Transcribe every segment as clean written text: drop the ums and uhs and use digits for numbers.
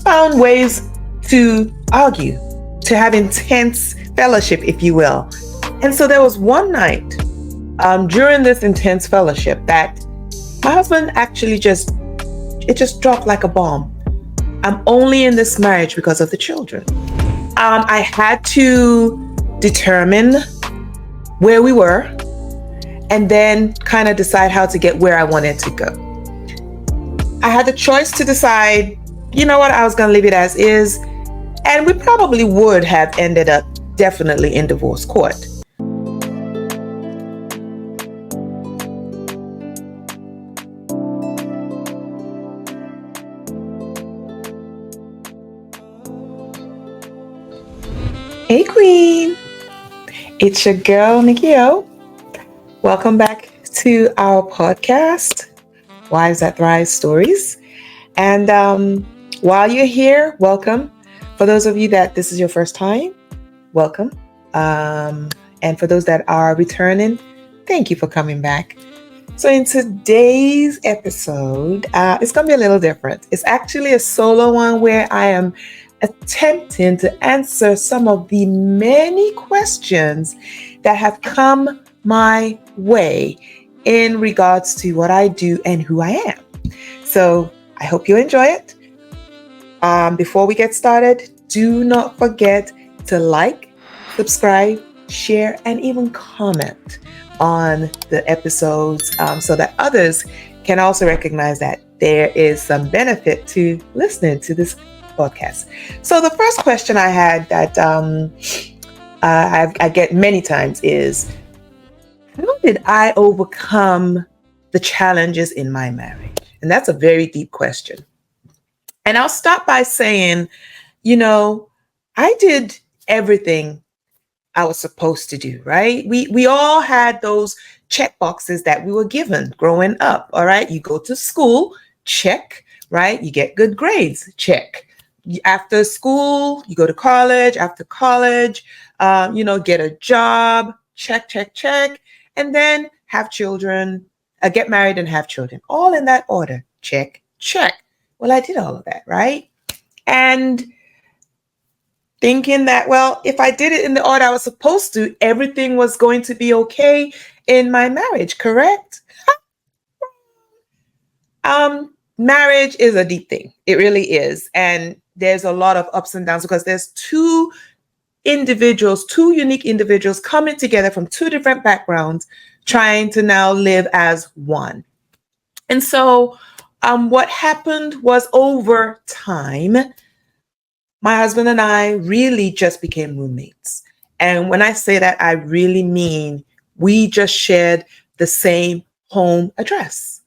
found ways to argue, to have intense fellowship, if you will. And so there was one night during this intense fellowship that my husband actually it just dropped like a bomb. I'm only in this marriage because of the children. I had to determine where we were and then kind of decide how to get where I wanted to go. I had the choice to decide, you know what, I was going to leave it as is, and we probably would have ended up definitely in divorce court. Hey Queen, it's your girl Nikki O. Welcome back to our podcast, Wives That Thrive Stories. And while you're here, welcome. For those of you that this is your first time, welcome. And for those that are returning, thank you for coming back. So in today's episode, it's going to be a little different. It's actually a solo one where I am attempting to answer some of the many questions that have come my way in regards to what I do and who I am. So I hope you enjoy it. Before we get started, do not forget to like, subscribe, share, and even comment on the episodes so that others can also recognize that there is some benefit to listening to this podcast. So the first question I had that I get many times is, how did I overcome the challenges in my marriage? And that's a very deep question. And I'll start by saying, I did everything I was supposed to do, right? We all had those check boxes that we were given growing up, all right? You go to school, check, right? You get good grades, check. After school, you go to college. After college, get a job, check, check, check. And then have children, get married and have children. All in that order, check, check. Well, I did all of that, right? And thinking that, well, if I did it in the order I was supposed to, everything was going to be okay in my marriage, correct? Marriage is a deep thing. It really is. And there's a lot of ups and downs because there's two unique individuals coming together from two different backgrounds, trying to now live as one. And so what happened was, over time, my husband and I really just became roommates. And when I say that, I really mean we just shared the same home address.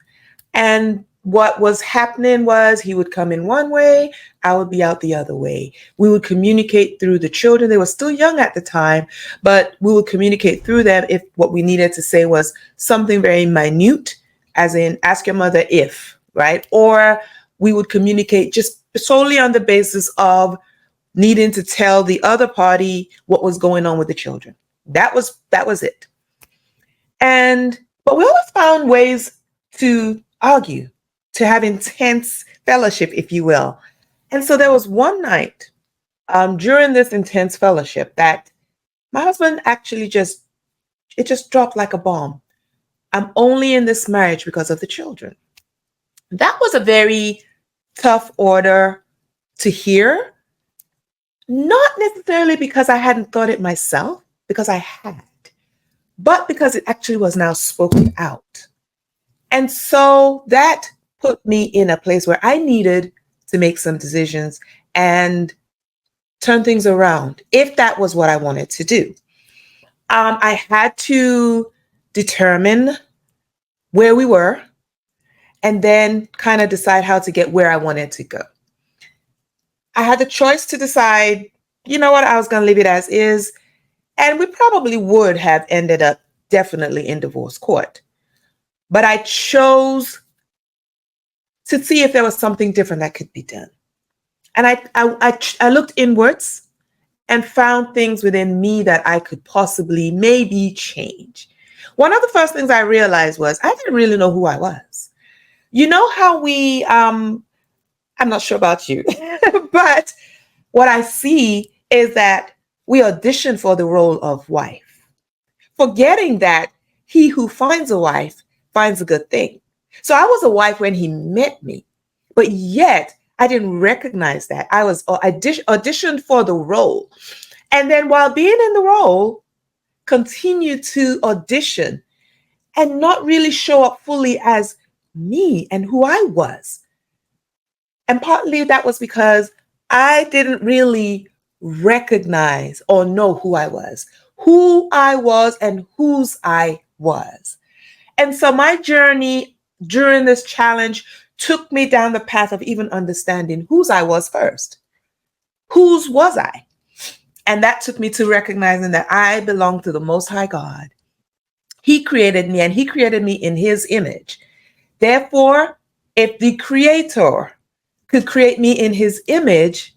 And what was happening was, he would come in one way, I would be out the other way. We would communicate through the children. They were still young at the time, but we would communicate through them if what we needed to say was something very minute, as in ask your mother if, right? Or we would communicate just solely on the basis of needing to tell the other party what was going on with the children. That was it. But we always found ways to argue, to have intense fellowship, if you will. And so there was one night during this intense fellowship that my husband actually just dropped like a bomb. I'm only in this marriage because of the children. That was a very tough order to hear, not necessarily because I hadn't thought it myself, because I had, but because it actually was now spoken out. And so that put me in a place where I needed to make some decisions and turn things around, if that was what I wanted to do. I had to determine where we were and then kind of decide how to get where I wanted to go. I had the choice to decide, you know what, I was going to leave it as is, and we probably would have ended up definitely in divorce court. But I chose to see if there was something different that could be done. And I looked inwards and found things within me that I could possibly maybe change. One of the first things I realized was I didn't really know who I was. You know how I'm not sure about you, but what I see is that we audition for the role of wife, forgetting that he who finds a wife finds a good thing. So I was a wife when he met me, but yet I didn't recognize that. I was auditioned for the role. And then while being in the role, continued to audition and not really show up fully as me and who I was. And partly that was because I didn't really recognize or know who I was and whose I was. And so my journey during this challenge took me down the path of even understanding whose I was first. Whose was I? And that took me to recognizing that I belong to the Most High God. He created me and he created me in his image. Therefore, if the creator could create me in his image,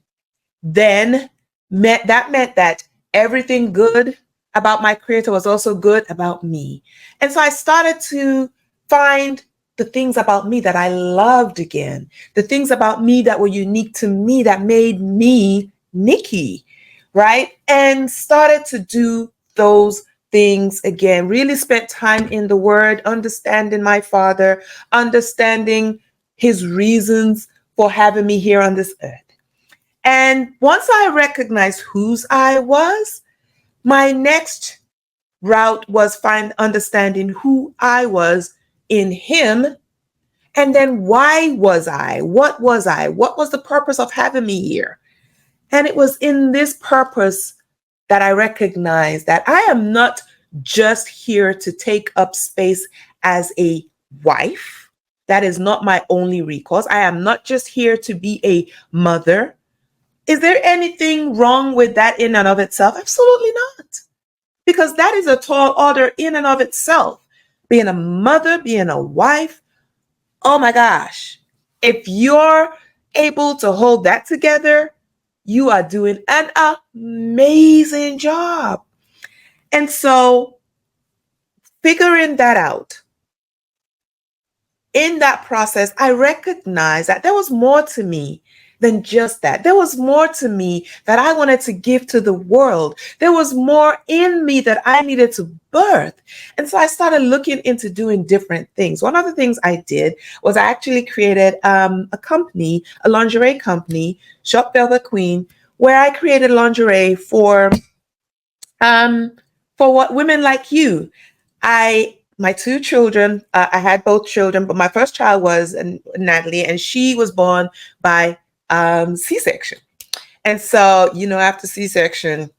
then that meant that everything good about my creator was also good about me. And so I started to find the things about me that I loved again, the things about me that were unique to me that made me Nikki, right? And started to do those things again. Really spent time in the word, understanding my father, understanding his reasons for having me here on this earth. And once I recognized whose I was, my next route was understanding who I was in him. And then why was I? What was I? What was the purpose of having me here? And it was in this purpose that I recognized that I am not just here to take up space as a wife. That is not my only recourse. I am not just here to be a mother. Is there anything wrong with that in and of itself? Absolutely not. Because that is a tall order in and of itself. Being a mother, being a wife, oh my gosh. If you're able to hold that together, you are doing an amazing job. And so figuring that out, in that process, I recognized that there was more to me than just that. There was more to me that I wanted to give to the world. There was more in me that I needed to birth. And so I started looking into doing different things. One of the things I did was I actually created a company, a lingerie company, Shop Velvet Queen, where I created lingerie for what women like you. My two children, I had both children, but my first child was Natalie, and she was born by C-section. And so, after C-section,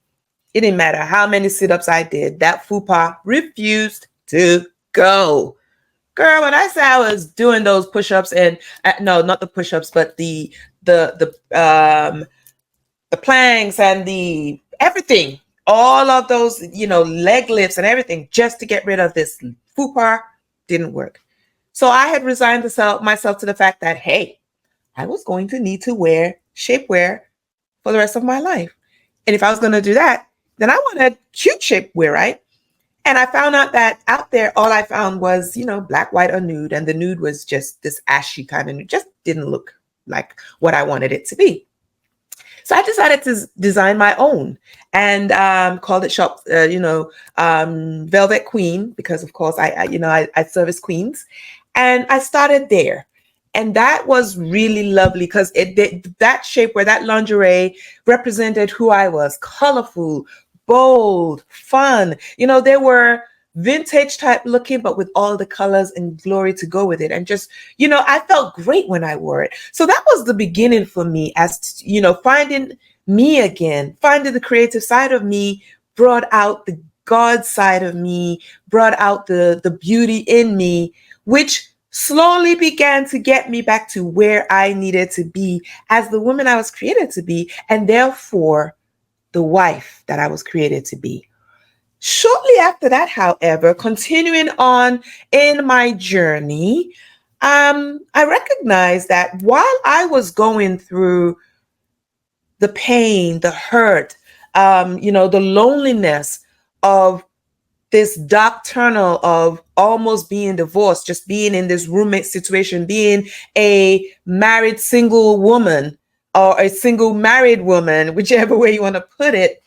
it didn't matter how many sit-ups I did, that fupa refused to go. Girl, when I say I was doing those push-ups and no, not the push-ups, but the planks and the everything, all of those, leg lifts and everything just to get rid of this fupa didn't work. So I had resigned myself to the fact that, hey, I was going to need to wear shapewear for the rest of my life. And if I was going to do that, then I wanted cute shapewear, right? And I found out that out there, all I found was, black, white, or nude. And the nude was just this ashy kind of nude. Just didn't look like what I wanted it to be. So I decided to design my own and called it Shop, Velvet Queen, because of course I service queens, and I started there. And that was really lovely because that shapewear, that lingerie represented who I was: colorful, bold, fun. They were vintage type looking, but with all the colors and glory to go with it. And just, I felt great when I wore it. So that was the beginning for me, as, finding me again, finding the creative side of me, brought out the God side of me, brought out the beauty in me, which slowly began to get me back to where I needed to be as the woman I was created to be, and therefore the wife that I was created to be. Shortly after that, however, continuing on in my journey, I recognized that while I was going through the pain, the hurt, the loneliness of this dark tunnel of almost being divorced, just being in this roommate situation, being a married single woman or a single married woman, whichever way you want to put it,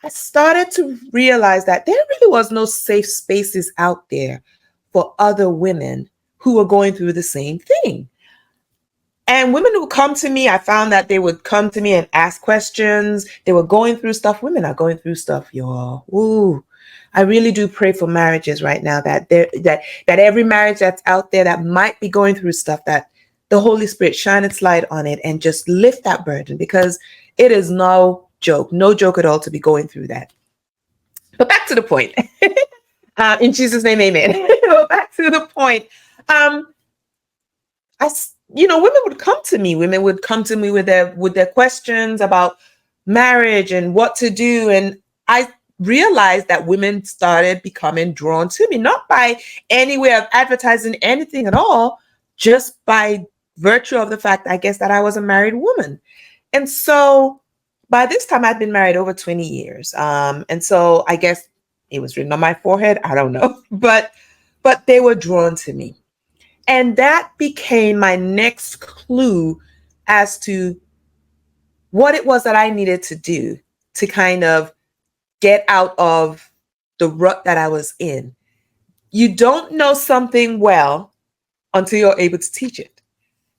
I started to realize that there really was no safe spaces out there for other women who were going through the same thing. And women who come to me, I found that they would come to me and ask questions. They were going through stuff. Women are going through stuff, y'all. Ooh. I really do pray for marriages right now that every marriage that's out there that might be going through stuff, that the Holy Spirit shine its light on it and just lift that burden, because it is no joke at all to be going through that. But back to the point. In Jesus' name, amen. Back to the point. Women would come to me. Women would come to me with their questions about marriage and what to do. And I realized that women started becoming drawn to me, not by any way of advertising anything at all, just by virtue of the fact, I guess, that I was a married woman. And so by this time I'd been married over 20 years. And so I guess it was written on my forehead. I don't know, but they were drawn to me. And that became my next clue as to what it was that I needed to do to kind of get out of the rut that I was in. You don't know something well until you're able to teach it.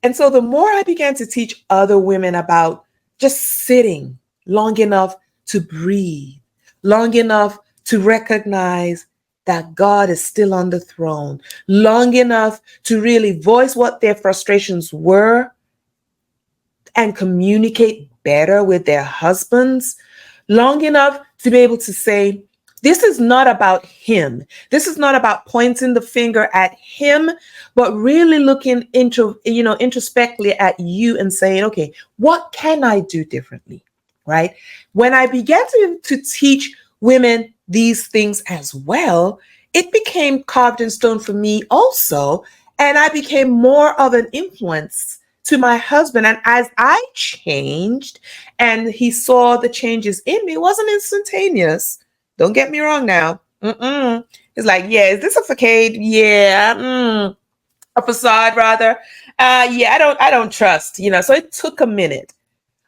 And so the more I began to teach other women about just sitting long enough to breathe, long enough to recognize that God is still on the throne, long enough to really voice what their frustrations were and communicate better with their husbands, long enough to be able to say, this is not about him. This is not about pointing the finger at him, but really looking introspectively at you and saying, okay, what can I do differently? Right? When I began to teach women these things as well, it became carved in stone for me also. And I became more of an influence to my husband. And as I changed and he saw the changes in me, it wasn't instantaneous. Don't get me wrong now. It's like, yeah, is this a facade? Yeah. A facade rather. Yeah, I don't trust, so it took a minute.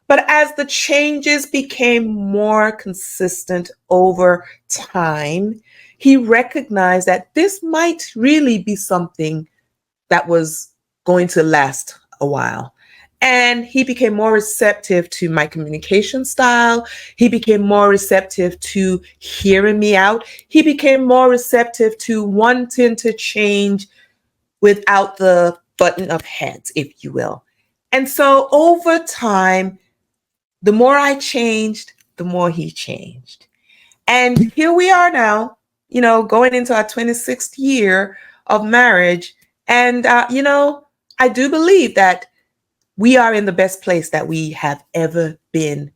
But as the changes became more consistent over time, he recognized that this might really be something that was going to last a while. And he became more receptive to my communication style. He became more receptive to hearing me out. He became more receptive to wanting to change without the button of heads, if you will. And so over time, the more I changed, the more he changed. And here we are now, going into our 26th year of marriage. And, I do believe that we are in the best place that we have ever been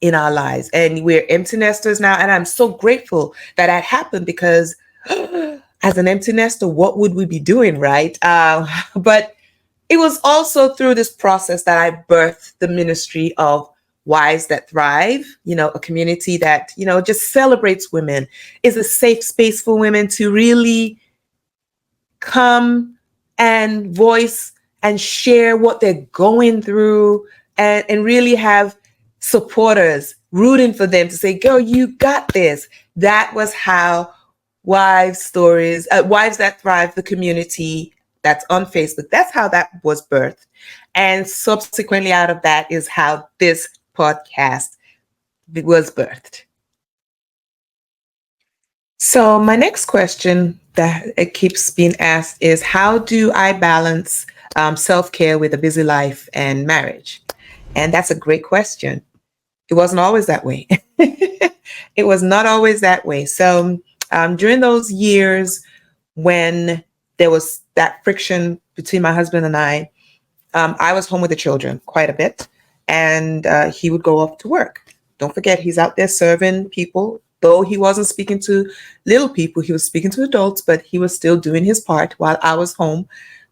in our lives. And we're empty nesters now. And I'm so grateful that happened, because as an empty nester, what would we be doing, right? But it was also through this process that I birthed the ministry of Wives That Thrive, a community that, just celebrates women, is a safe space for women to really come and voice and share what they're going through, and really have supporters rooting for them to say, girl, you got this. That was how Wives That Thrive, the community that's on Facebook, that's how that was birthed. And subsequently out of that is how this podcast was birthed. So my next question that it keeps being asked is, how do I balance self-care with a busy life and marriage? And that's a great question. It wasn't always that way. It was not always that way. So during those years when there was that friction between my husband and I was home with the children quite a bit, and he would go off to work. Don't forget, he's out there serving people. Though he wasn't speaking to little people, he was speaking to adults, but he was still doing his part while I was home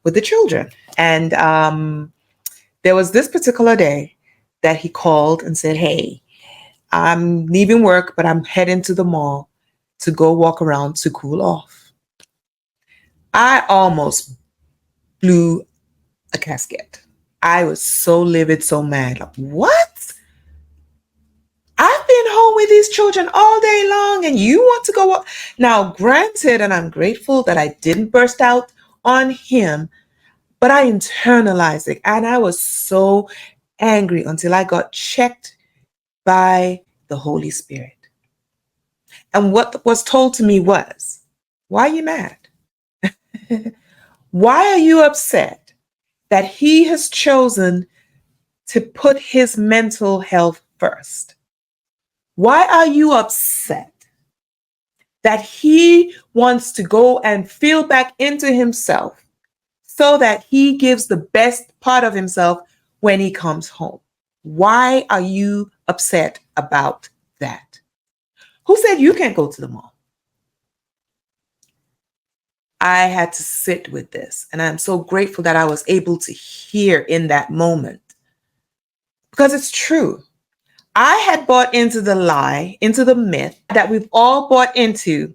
with the children. And there was this particular day that he called and said, hey, I'm leaving work, but I'm heading to the mall. to go walk around to cool off. I almost blew a casket. I was so livid, so mad. Like, what? I've been home with these children all day long and you want to go walk? Now, granted, and I'm grateful that I didn't burst out on him, but I internalized it. And I was so angry until I got checked by the Holy Spirit. And what was told to me was, why are you mad? Why are you upset that he has chosen to put his mental health first? Why are you upset that he wants to go and feel back into himself so that he gives the best part of himself when he comes home? Why are you upset about that? Who said you can't go to the mall? I had to sit with this, and I'm so grateful that I was able to hear in that moment, because it's true. I had bought into the lie, into the myth that we've all bought into,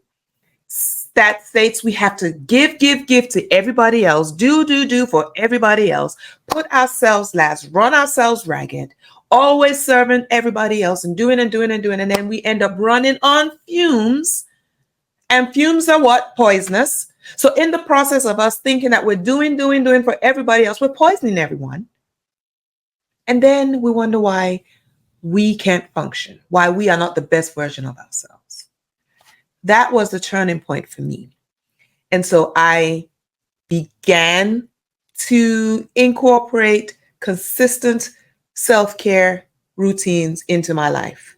that states we have to give to everybody else, do for everybody else, put ourselves last, run ourselves ragged, always serving everybody else and doing. And then we end up running on fumes. And fumes are what? Poisonous. So in the process of us thinking that we're doing for everybody else, we're poisoning everyone. And then we wonder why we can't function, why we are not the best version of ourselves. That was the turning point for me. And so I began to incorporate consistent self-care routines into my life.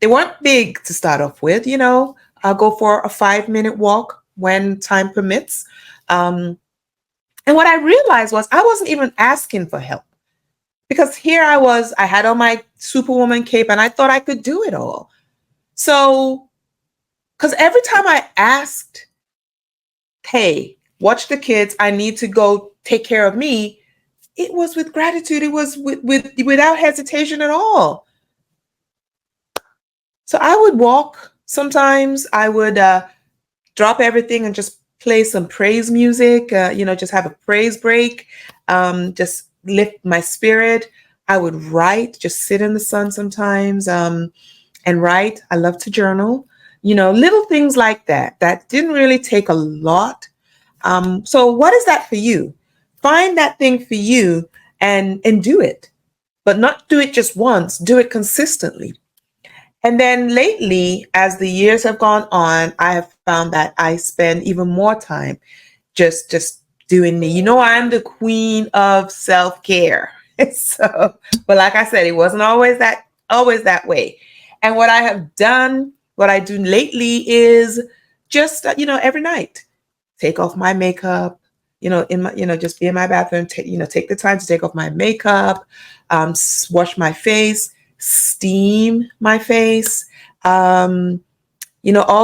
They weren't big to start off with, I'll go for a 5-minute walk when time permits. And what I realized was I wasn't even asking for help, because here I had on my Superwoman cape and I thought I could do it all. So, because every time I asked, hey, watch the kids, I need to go take care of me, it was with gratitude. It was without hesitation at all. So I would walk. Sometimes I would drop everything and just play some praise music, just have a praise break, just lift my spirit. I would write, just sit in the sun sometimes and write. I love to journal, little things like that didn't really take a lot. So what is that for you? Find that thing for you and do it, but not do it just once, do it consistently. And then lately, as the years have gone on, I have found that I spend even more time just doing me. I'm the queen of self-care. So, but like I said, it wasn't always that way. And what I do lately is just, every night, take off my makeup, just be in my bathroom, take the time to take off my makeup, wash my face, steam my face, all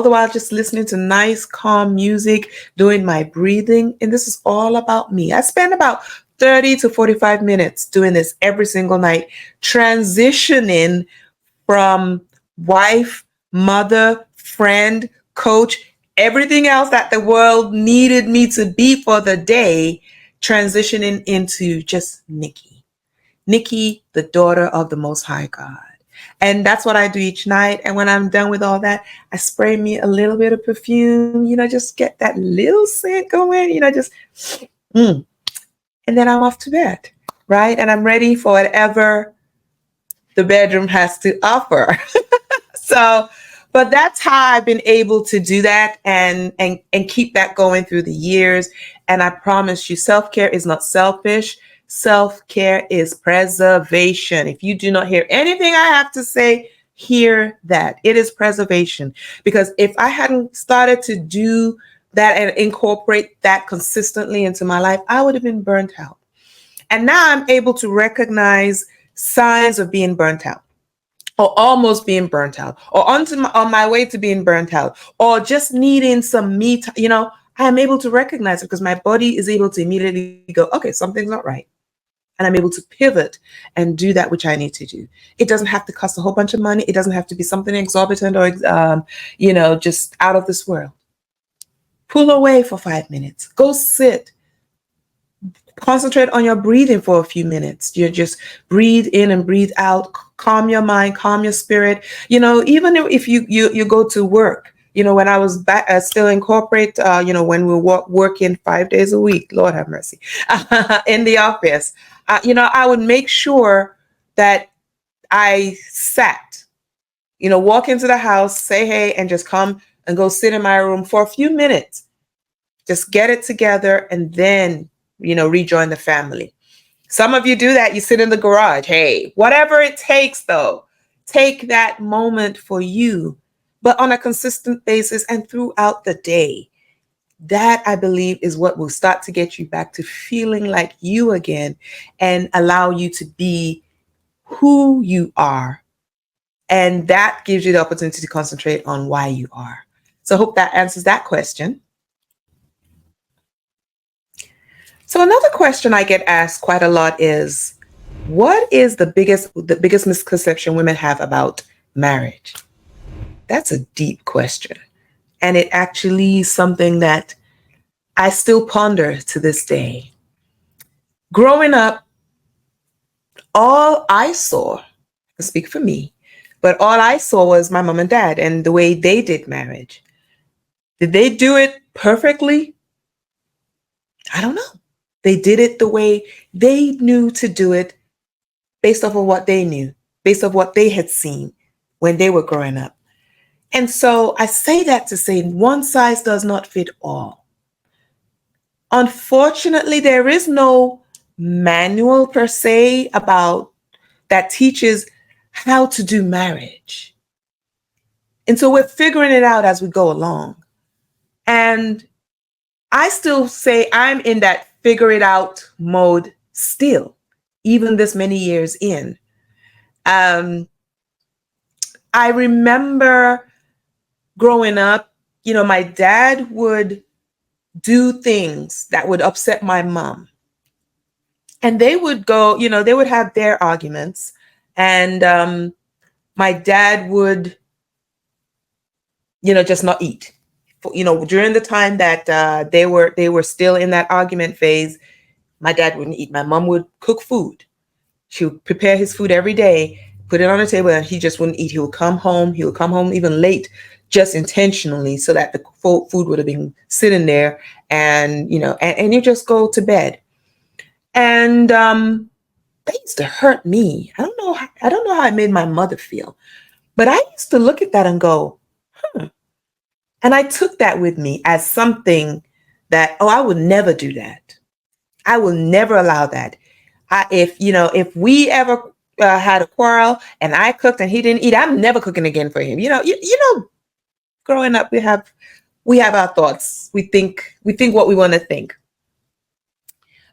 the while just listening to nice, calm music, doing my breathing. And this is all about me. I spend about 30 to 45 minutes doing this every single night, transitioning from wife, mother, friend, coach, everything else that the world needed me to be for the day, transitioning into just Nikki, the daughter of the Most High God. And that's what I do each night. And when I'm done with all that, I spray me a little bit of perfume, just get that little scent going, and then I'm off to bed, right? And I'm ready for whatever the bedroom has to offer. So, but that's how I've been able to do that and keep that going through the years. And I promise you, self-care is not selfish. Self-care is preservation. If you do not hear anything I have to say, hear that. It is preservation. Because if I hadn't started to do that and incorporate that consistently into my life, I would have been burnt out. And now I'm able to recognize signs of being burnt out, or almost being burnt out, or on my way to being burnt out, or just needing some me time. I'm able to recognize it because my body is able to immediately go, okay, something's not right. and I'm able to pivot and do that which I need to do. It doesn't have to cost a whole bunch of money. It doesn't have to be something exorbitant or, just out of this world. Pull away for 5 minutes. Go sit. Concentrate on your breathing for a few minutes. You just breathe in and breathe out. Calm your mind, calm your spirit. Even if you go to work, when I was back, still in corporate, when we were working 5 days a week, Lord have mercy, in the office, I would make sure that I sat, walk into the house, say hey, and just come and go sit in my room for a few minutes. Just get it together and then, rejoin the family. Some of you do that. You sit in the garage. Hey, whatever it takes, though, take that moment for you, but on a consistent basis and throughout the day. That, I believe, is what will start to get you back to feeling like you again and allow you to be who you are. And that gives you the opportunity to concentrate on why you are. So I hope that answers that question. So another question I get asked quite a lot is, what is the biggest misconception women have about marriage? That's a deep question. And it actually is something that I still ponder to this day. Growing up, all I saw, I can speak for me, but all I saw was my mom and dad and the way they did marriage. Did they do it perfectly? I don't know. They did it the way they knew to do it, based off of what they knew, based off what they had seen when they were growing up. And so I say that to say one size does not fit all. Unfortunately, there is no manual per se about that teaches how to do marriage. And so we're figuring it out as we go along. And I still say I'm in that figure it out mode still, even this many years in. I remember growing up, my dad would do things that would upset my mom. And they would go, they would have their arguments. And my dad would, just not eat. During the time that they were still in that argument phase, my dad wouldn't eat. My mom would cook food. She would prepare his food every day, put it on the table, and he just wouldn't eat. He would come home even late, just intentionally, so that the food would have been sitting there, and and you just go to bed. And that used to hurt me. I don't know how it made my mother feel, but I used to look at that and go, and I took that with me as something that, I would never do that. I will never allow that. If we ever had a quarrel and I cooked and he didn't eat, I'm never cooking again for him. Growing up, we have our thoughts. We think what we want to think.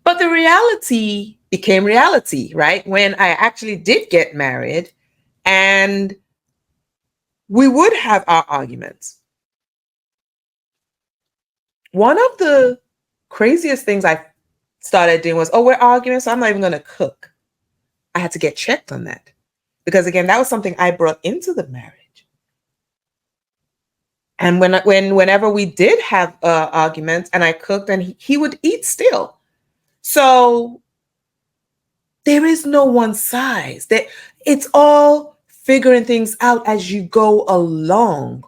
But the reality became reality, right? When I actually did get married, and we would have our arguments. One of the craziest things I started doing was, we're arguing, so I'm not even going to cook. I had to get checked on that, because again, that was something I brought into the marriage. And whenever we did have arguments and I cooked, and he would eat still. So there is no one size. It's all figuring things out as you go along.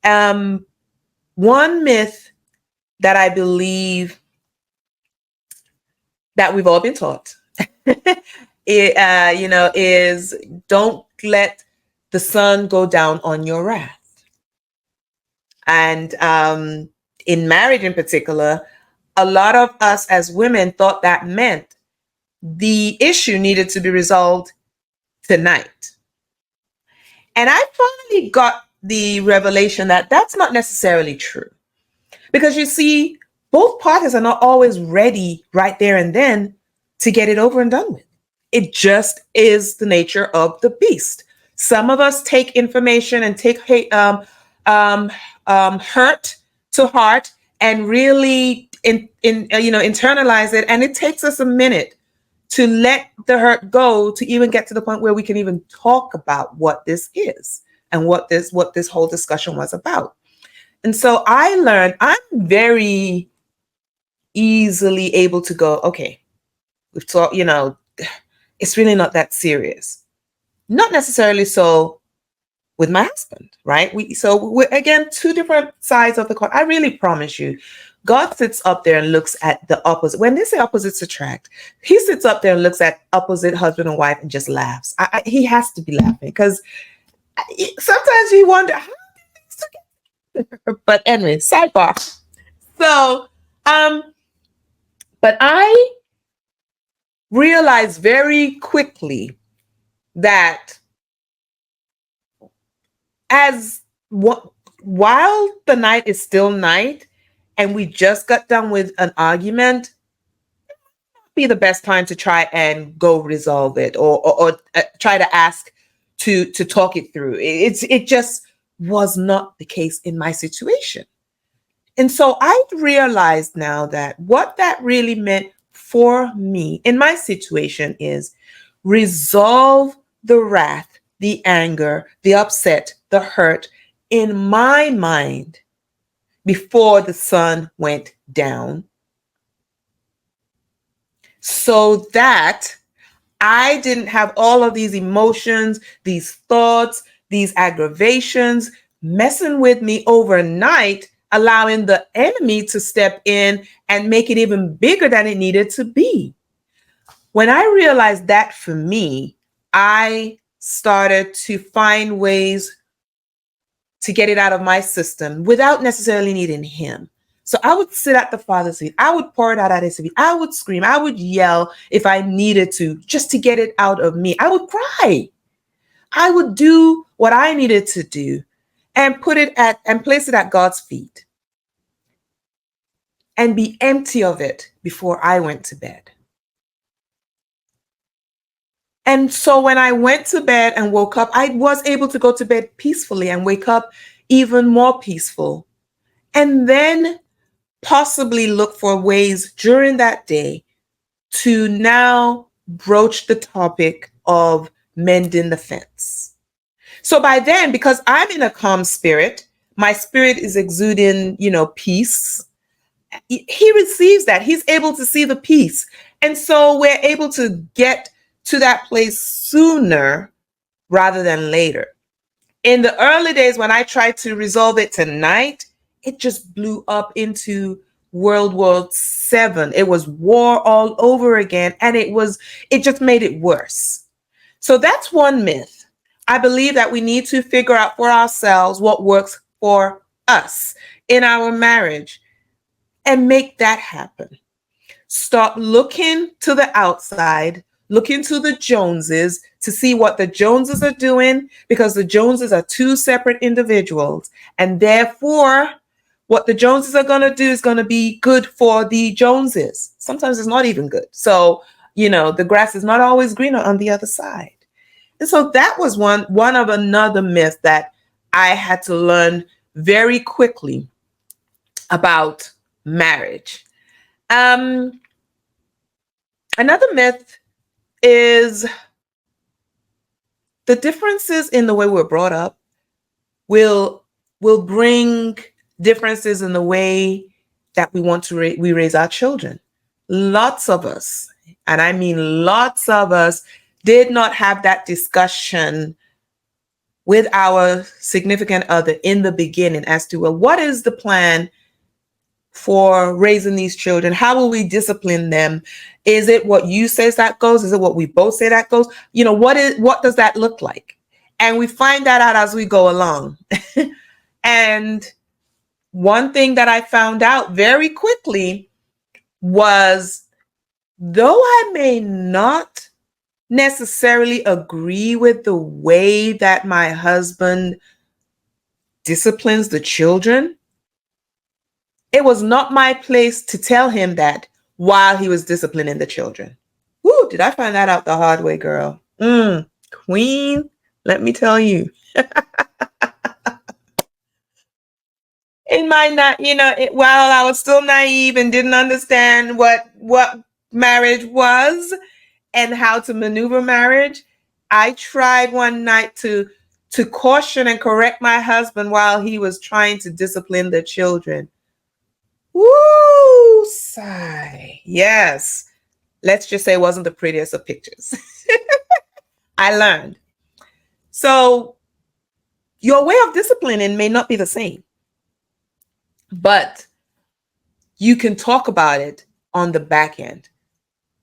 One myth that I believe that we've all been taught, is don't let the sun go down on your wrath. And in marriage in particular, a lot of us as women thought that meant the issue needed to be resolved tonight. And I finally got the revelation that that's not necessarily true. Because you see, both parties are not always ready right there and then to get it over and done with. It just is the nature of the beast. Some of us take information and take hurt to heart and really internalize it, and it takes us a minute to let the hurt go, to even get to the point where we can even talk about what this is and what this whole discussion was about. And so I learned I'm very easily able to go, okay, we've talked, it's really not that serious. Not necessarily so with my husband, right? We're again, two different sides of the coin. I really promise you, God sits up there and looks at the opposite. When they say opposites attract, he sits up there and looks at opposite husband and wife and just laughs. He has to be laughing because sometimes you wonder how things together. But anyway, sidebar. So, but I realized very quickly that while the night is still night and we just got done with an argument, be the best time to try and go resolve it or try to ask to talk it through. It just was not the case in my situation. And so I realized now that what that really meant for me in my situation is resolve the wrath, the anger, the upset, the hurt in my mind before the sun went down, so that I didn't have all of these emotions, these thoughts, these aggravations messing with me overnight, allowing the enemy to step in and make it even bigger than it needed to be. When I realized that for me, I started to find ways to get it out of my system without necessarily needing him. So I would sit at the Father's feet. I would pour it out at his feet. I would scream. I would yell if I needed to, just to get it out of me. I would cry. I would do what I needed to do and place it at God's feet and be empty of it before I went to bed. And so when I went to bed and woke up, I was able to go to bed peacefully and wake up even more peaceful. And then possibly look for ways during that day to now broach the topic of mending the fence. So by then, because I'm in a calm spirit, my spirit is exuding, peace. He receives that. He's able to see the peace. And so we're able to get to that place sooner rather than later. In the early days when I tried to resolve it tonight, it just blew up into World War VII. It was war all over again, and it just made it worse. So that's one myth. I believe that we need to figure out for ourselves what works for us in our marriage and make that happen. Stop looking to the outside, looking to the Joneses to see what the Joneses are doing, because the Joneses are two separate individuals. And therefore, what the Joneses are going to do is going to be good for the Joneses. Sometimes it's not even good. So, the grass is not always greener on the other side. And so that was one of another myth that I had to learn very quickly about marriage. Another myth is the differences in the way we're brought up will bring differences in the way that we want to we raise our children. Lots of us, and I mean lots of us, did not have that discussion with our significant other in the beginning as to, well, what is the plan for raising these children? How will we discipline them? Is it what you say that goes? Is it what we both say that goes? What does that look like? And we find that out as we go along. And one thing that I found out very quickly was, though I may not necessarily agree with the way that my husband disciplines the children, it was not my place to tell him that while he was disciplining the children. Woo, did I find that out the hard way, girl? Queen, let me tell you. In my while I was still naive and didn't understand what marriage was, and how to maneuver marriage. I tried one night to caution and correct my husband while he was trying to discipline the children. Woo, sigh. Yes. Let's just say it wasn't the prettiest of pictures. I learned. So your way of disciplining may not be the same, but you can talk about it on the back end,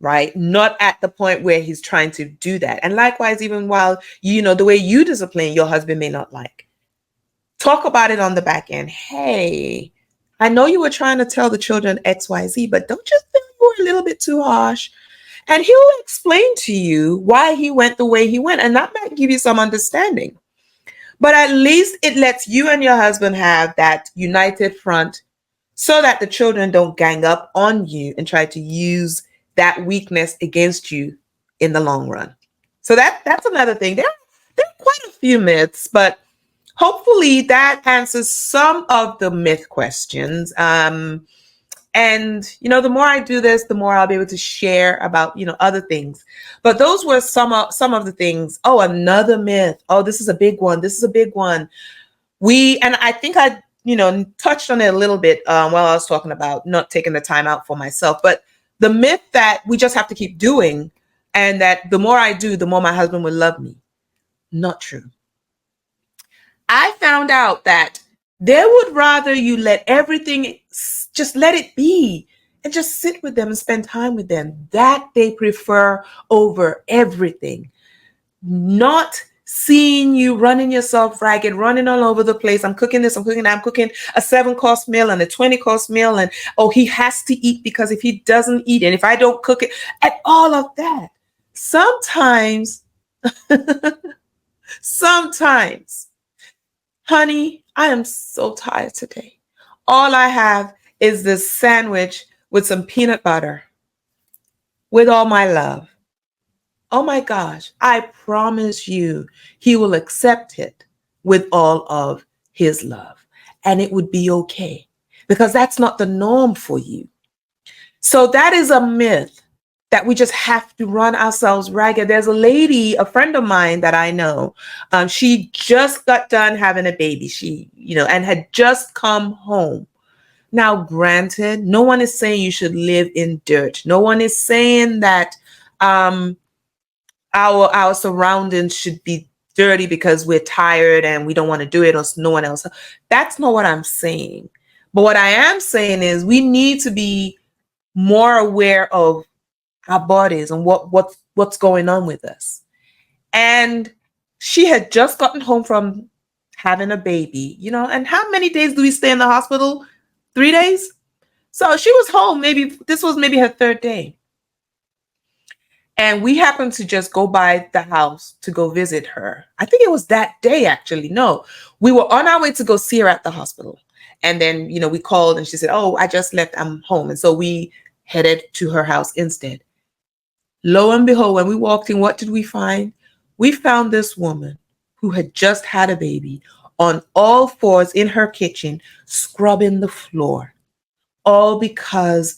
right? Not at the point where he's trying to do that. And likewise, even while, the way you discipline, your husband may not like. Talk about it on the back end. Hey, I know you were trying to tell the children XYZ, but don't you think you were a little bit too harsh? And he'll explain to you why he went the way he went. And that might give you some understanding. But at least it lets you and your husband have that united front so that the children don't gang up on you and try to use that weakness against you in the long run. So that's another thing. There are quite a few myths, but hopefully that answers some of the myth questions. And, the more I do this, the more I'll be able to share about, other things. But those were some of the things. Oh, another myth. Oh, this is a big one. This is a big one. And I think I, touched on it a little bit while I was talking about not taking the time out for myself. But the myth that we just have to keep doing and that the more I do, the more my husband will love me. Not true. I found out that they would rather you let everything, just let it be and just sit with them and spend time with them. That they prefer over everything. Not seeing you running yourself ragged, running all over the place. I'm cooking this, I'm cooking that, I'm cooking a 7-course meal and a 20-course meal. And, he has to eat because if he doesn't eat and if I don't cook it, and all of that. Sometimes, honey, I am so tired today. All I have is this sandwich with some peanut butter with all my love. Oh my gosh, I promise you, he will accept it with all of his love. And it would be okay because that's not the norm for you. So that is a myth that we just have to run ourselves ragged. There's a lady, a friend of mine that I know, she just got done having a baby. She, and had just come home. Now, granted, no one is saying you should live in dirt. No one is saying that our surroundings should be dirty because we're tired and we don't want to do it or no one else. That's not what I'm saying. But what I am saying is we need to be more aware of our bodies and what's going on with us. And she had just gotten home from having a baby, and how many days do we stay in the hospital? 3 days. So she was home. This was maybe her 3rd day. And we happened to just go by the house to go visit her. I think it was that day, actually. No, we were on our way to go see her at the hospital. And then, we called and she said, oh, I just left. I'm home. And so we headed to her house instead. Lo and behold, when we walked in, what did we find? We found this woman who had just had a baby on all fours in her kitchen, scrubbing the floor. All because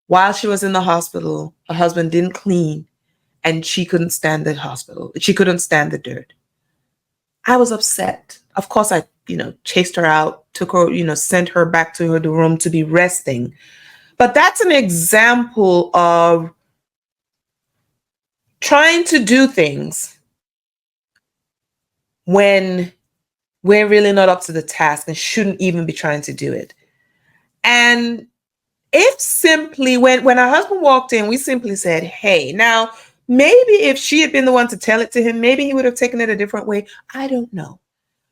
while she was in the hospital, her husband didn't clean and she couldn't stand the hospital. She couldn't stand the dirt. I was upset. Of course, I, chased her out, took her, sent her back to her room to be resting. But that's an example of trying to do things when we're really not up to the task and shouldn't even be trying to do it. And if simply, when our husband walked in, we simply said, hey, now, maybe if she had been the one to tell it to him, maybe he would have taken it a different way. I don't know.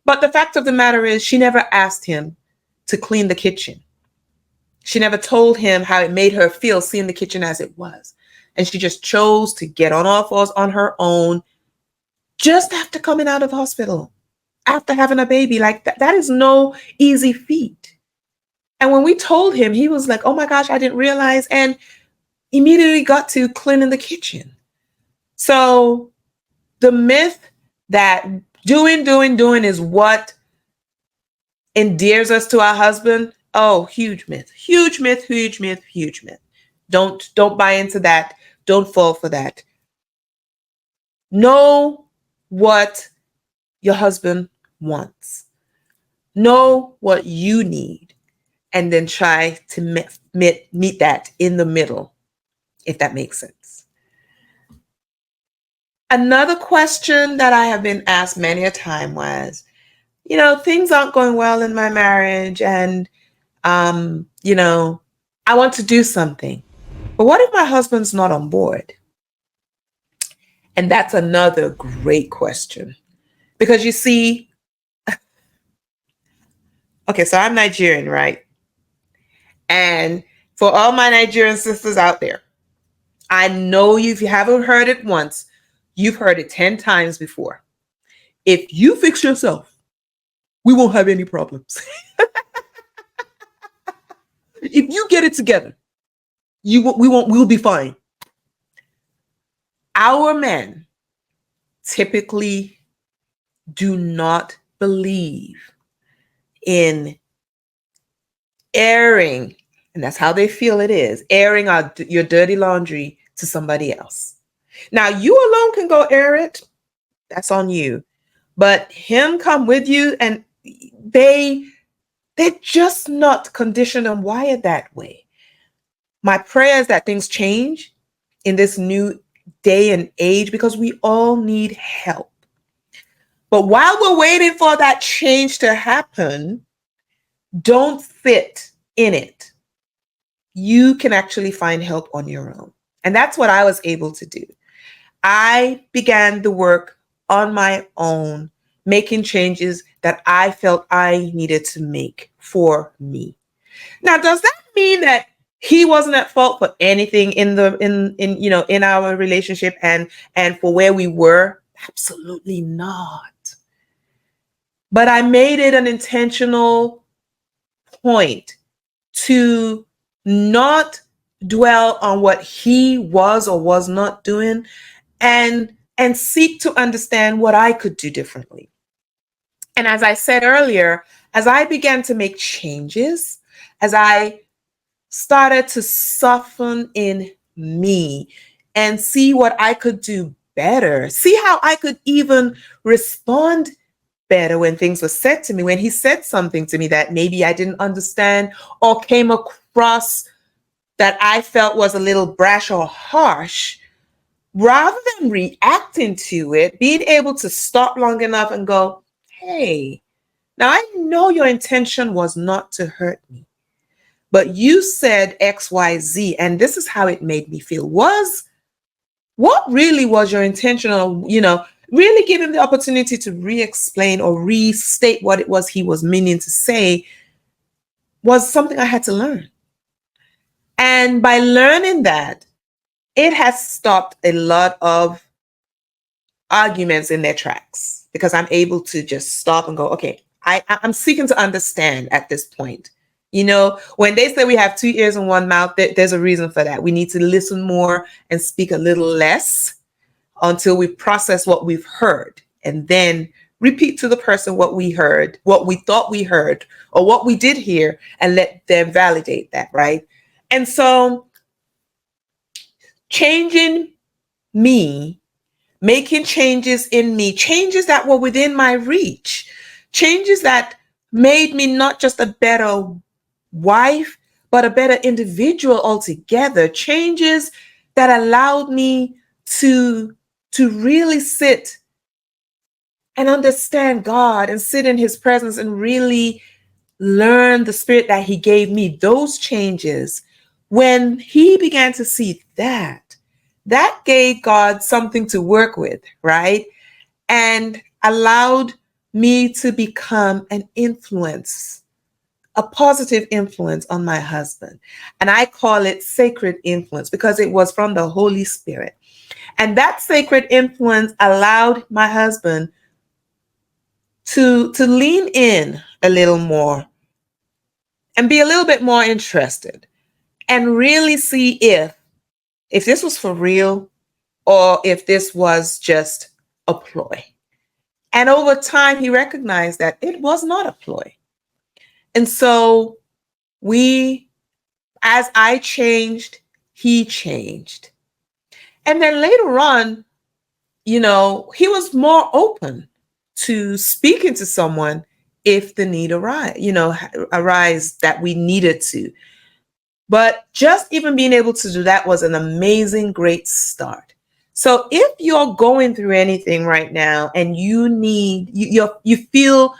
But the fact of the matter is she never asked him to clean the kitchen. She never told him how it made her feel seeing the kitchen as it was. And she just chose to get on all fours on her own just after coming out of hospital, after having a baby. Like that is no easy feat. And when we told him, he was like, oh my gosh, I didn't realize. And immediately got to cleaning the kitchen. So the myth that doing is what endears us to our husband. Oh, huge myth, huge myth, huge myth, huge myth. Don't buy into that. Don't fall for that. Know what your husband wants. Know what you need, and then try to meet that in the middle, if that makes sense. Another question that I have been asked many a time was, things aren't going well in my marriage, and I want to do something. But what if my husband's not on board? And that's another great question. Because you see, okay, so I'm Nigerian, right? And for all my Nigerian sisters out there, I know if you haven't heard it once, you've heard it 10 times before. If you fix yourself, we won't have any problems. If you get it together, we'll be fine. Our men typically do not believe in airing, and that's how they feel it is, airing your dirty laundry to somebody else. Now, you alone can go air it. That's on you. But him come with you, and they're just not conditioned and wired that way. My prayer is that things change in this new day and age, because we all need help. But while we're waiting for that change to happen, don't sit in it. You can actually find help on your own. And that's what I was able to do. I began the work on my own, making changes that I felt I needed to make for me. Now, does that mean that he wasn't at fault for anything in our relationship and for where we were? Absolutely not. But I made it an intentional point to not dwell on what he was or was not doing, and seek to understand what I could do differently. And as I said earlier, as I began to make changes, as I started to soften in me and see what I could do better, see how I could even respond better when things were said to me, when he said something to me that maybe I didn't understand or came across that I felt was a little brash or harsh, rather than reacting to it, being able to stop long enough and go, hey, now I know your intention was not to hurt me, but you said XYZ, and this is how it made me feel. What really was your intention of, really give him the opportunity to re-explain or restate what it was he was meaning to say, was something I had to learn. And by learning that, it has stopped a lot of arguments in their tracks, because I'm able to just stop and go, okay, I'm seeking to understand at this point. When they say we have 2 ears and 1 mouth, there's a reason for that. We need to listen more and speak a little less until we process what we've heard, and then repeat to the person what we heard, what we thought we heard, or what we did hear, and let them validate that, right? And so changing me, making changes in me, changes that were within my reach, changes that made me not just a better wife, but a better individual altogether, changes that allowed me to really sit and understand God and sit in his presence and really learn the spirit that he gave me. Those changes, when he began to see that gave God something to work with, right? And allowed me to become an influence, a positive influence on my husband. And I call it sacred influence, because it was from the Holy Spirit. And that sacred influence allowed my husband to lean in a little more and be a little bit more interested, and really see if this was for real, or if this was just a ploy. And over time, he recognized that it was not a ploy. And so as I changed, he changed. And then later on, he was more open to speaking to someone if the need arise that we needed to. But just even being able to do that was an amazing, great start. So if you're going through anything right now and you feel,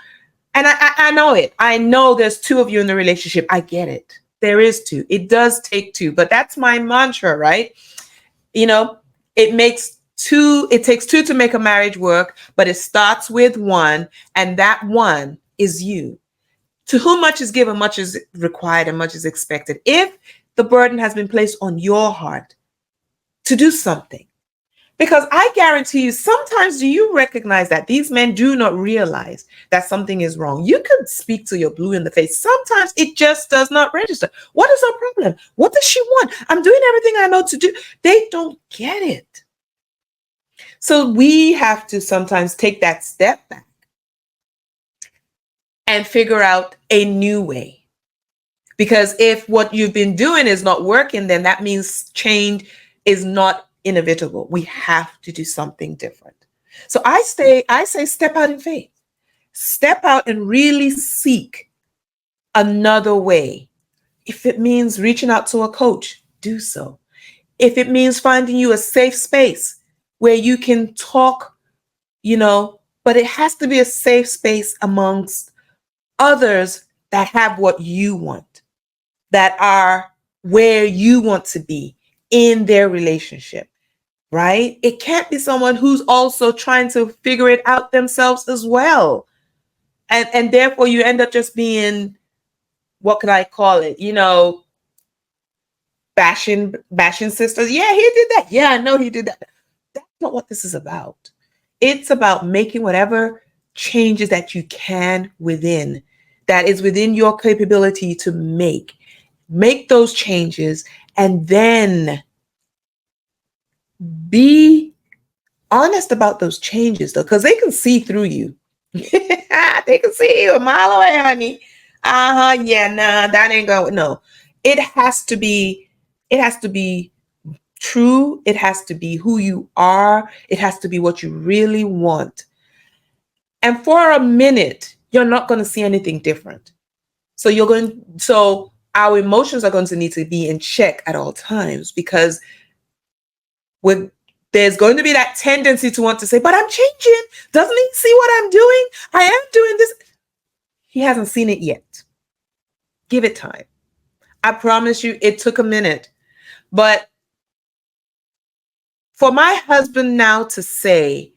and I know it. I know there's two of you in the relationship. I get it. There is two. It does take two, but that's my mantra, right? It takes two to make a marriage work, but it starts with one, and that one is you. To whom much is given, much is required, and much is expected. If the burden has been placed on your heart to do something, because I guarantee you, sometimes do you recognize that these men do not realize that something is wrong? You could speak to your blue in the face. Sometimes it just does not register. What is her problem? What does she want? I'm doing everything I know to do. They don't get it. So we have to sometimes take that step back and figure out a new way. Because if what you've been doing is not working, then that means change is not inevitable. We have to do something different. So I say step out in faith. Step out and really seek another way. If it means reaching out to a coach, do so. If it means finding you a safe space where you can talk, but it has to be a safe space amongst others that have what you want, that are where you want to be in their relationship, right? It can't be someone who's also trying to figure it out themselves as well. And therefore you end up just being, what could I call it? Bashing sisters. Yeah, he did that. Yeah, I know he did that. That's not what this is about. It's about making whatever changes that you can that is within your capability to make those changes, and then be honest about those changes, though, because they can see through you. They can see you a mile away, honey. Yeah, nah, that ain't going. No, it has to be true. It has to be who you are. It has to be what you really want. And for a minute, you're not going to see anything different. So our emotions are going to need to be in check at all times, because there's going to be that tendency to want to say, but I'm changing. Doesn't he see what I'm doing? I am doing this. He hasn't seen it yet. Give it time. I promise you, it took a minute. But for my husband now to say,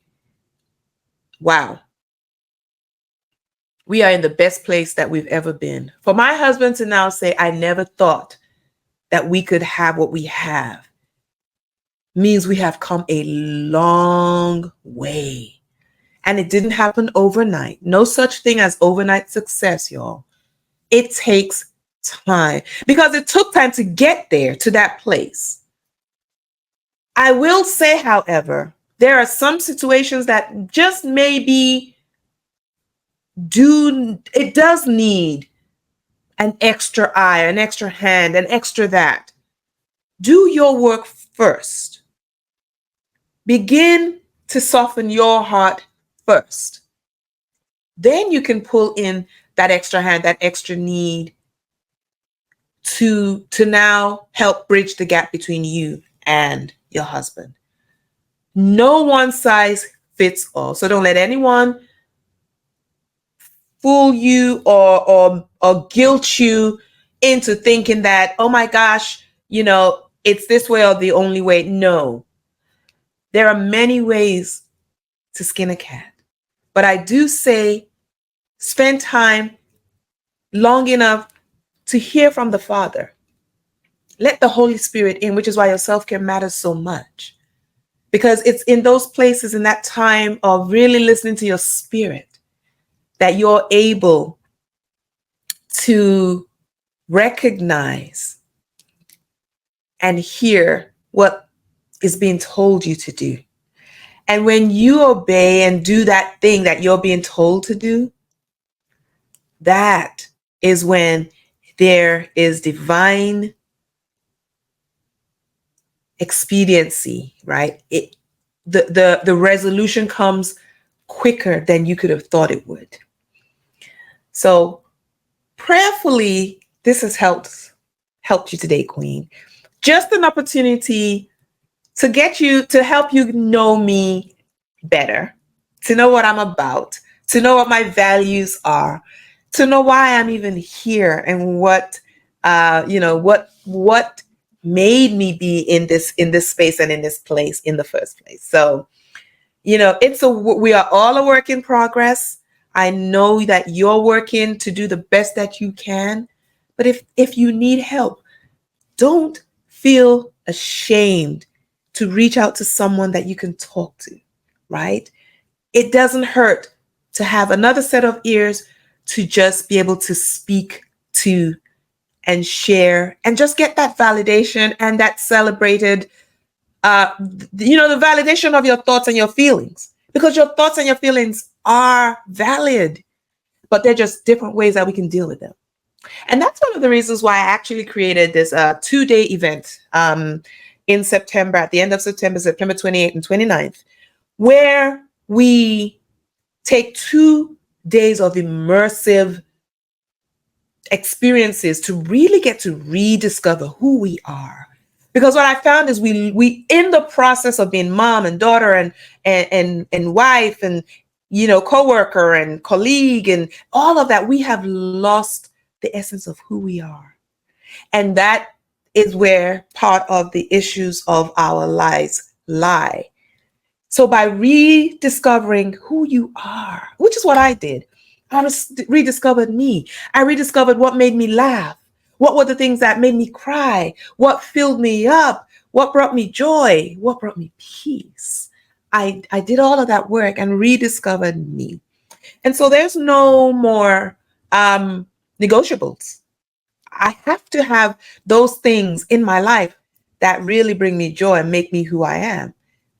wow, we are in the best place that we've ever been. For my husband to now say, I never thought that we could have what we have, means we have come a long way. And it didn't happen overnight. No such thing as overnight success, y'all. It takes time, because it took time to get there, to that place. I will say, however, there are some situations that just maybe it does need an extra eye, an extra hand, an extra that. Do your work first. Begin to soften your heart first. Then you can pull in that extra hand, that extra need to now help bridge the gap between you and your husband. No one size fits all. So don't let anyone fool you or guilt you into thinking that, oh my gosh, it's this way or the only way. No. There are many ways to skin a cat. But I do say, spend time long enough to hear from the Father. Let the Holy Spirit in, which is why your self-care matters so much. Because it's in those places, in that time of really listening to your spirit, that you're able to recognize and hear what is being told you to do. And when you obey and do that thing that you're being told to do, that is when there is divine expediency, right? the resolution comes quicker than you could have thought it would. So prayerfully, this has helped you today, Queen. Just an opportunity to help you know me better, to know what I'm about, to know what my values are, to know why I'm even here, and what what made me be in this space and in this place in the first place. So, we are all a work in progress. I know that you're working to do the best that you can, but if you need help, don't feel ashamed to reach out to someone that you can talk to, right? It doesn't hurt to have another set of ears to just be able to speak to and share and just get that validation and that celebrated, the validation of your thoughts and your feelings, because your thoughts and your feelings are valid, but they're just different ways that we can deal with them. And that's one of the reasons why I actually created this 2-day event in September, at the end of September, September 28th and 29th, where we take 2 days of immersive experiences to really get to rediscover who we are. Because what I found is we in the process of being mom and daughter and wife and coworker and colleague and all of that, we have lost the essence of who we are. And that is where part of the issues of our lives lie. So by rediscovering who you are, which is what I did, I rediscovered me. I rediscovered what made me laugh. What were the things that made me cry? What filled me up? What brought me joy? What brought me peace? I did all of that work and rediscovered me. And so there's no more negotiables. I have to have those things in my life that really bring me joy and make me who I am.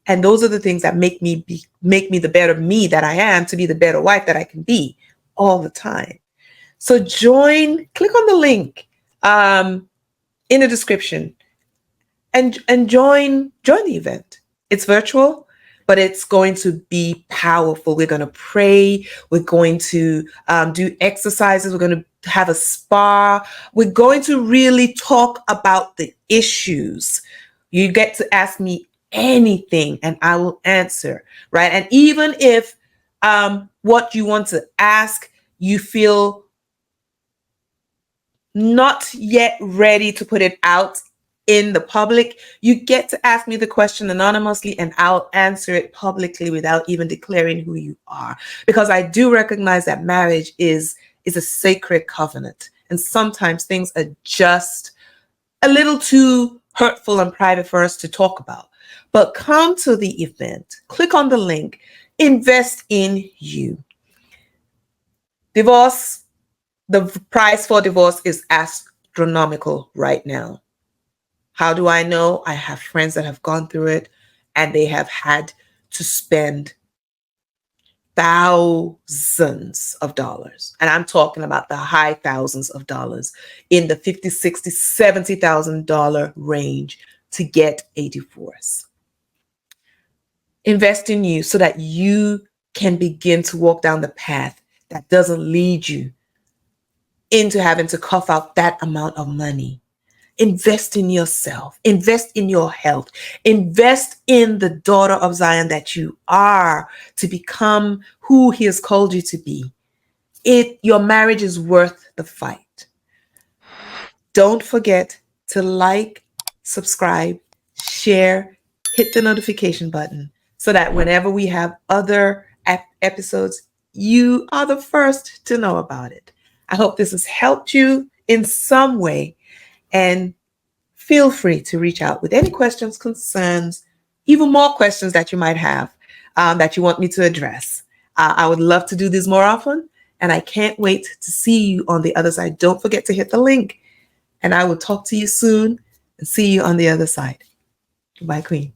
And those are the things that make me the better me that I am, to be the better wife that I can be all the time. So click on the link in the description and join the event. It's virtual, but it's going to be powerful. We're going to pray. We're going to do exercises. We're going to have a spa. We're going to really talk about the issues. You get to ask me anything and I will answer, right? And even if what you want to ask, you feel not yet ready to put it out in the public, you get to ask me the question anonymously and I'll answer it publicly without even declaring who you are. Because I do recognize that marriage is a sacred covenant. And sometimes things are just a little too hurtful and private for us to talk about. But come to the event, click on the link, invest in you. Divorce, the price for divorce is astronomical right now. How do I know? I have friends that have gone through it and they have had to spend thousands of dollars. And I'm talking about the high thousands of dollars, in the $50,000, $60,000, $70,000 range to get a divorce. Invest in you so that you can begin to walk down the path that doesn't lead you into having to cough out that amount of money. Invest in yourself. Invest in your health. Invest in the daughter of Zion that you are, to become who he has called you to be. Your marriage is worth the fight. Don't forget to like, subscribe, share, hit the notification button so that whenever we have other episodes, you are the first to know about it. I hope this has helped you in some way. And feel free to reach out with any questions, concerns, even more questions that you might have that you want me to address. I would love to do this more often, and I can't wait to see you on the other side. Don't forget to hit the link, and I will talk to you soon and see you on the other side. Goodbye, Queen.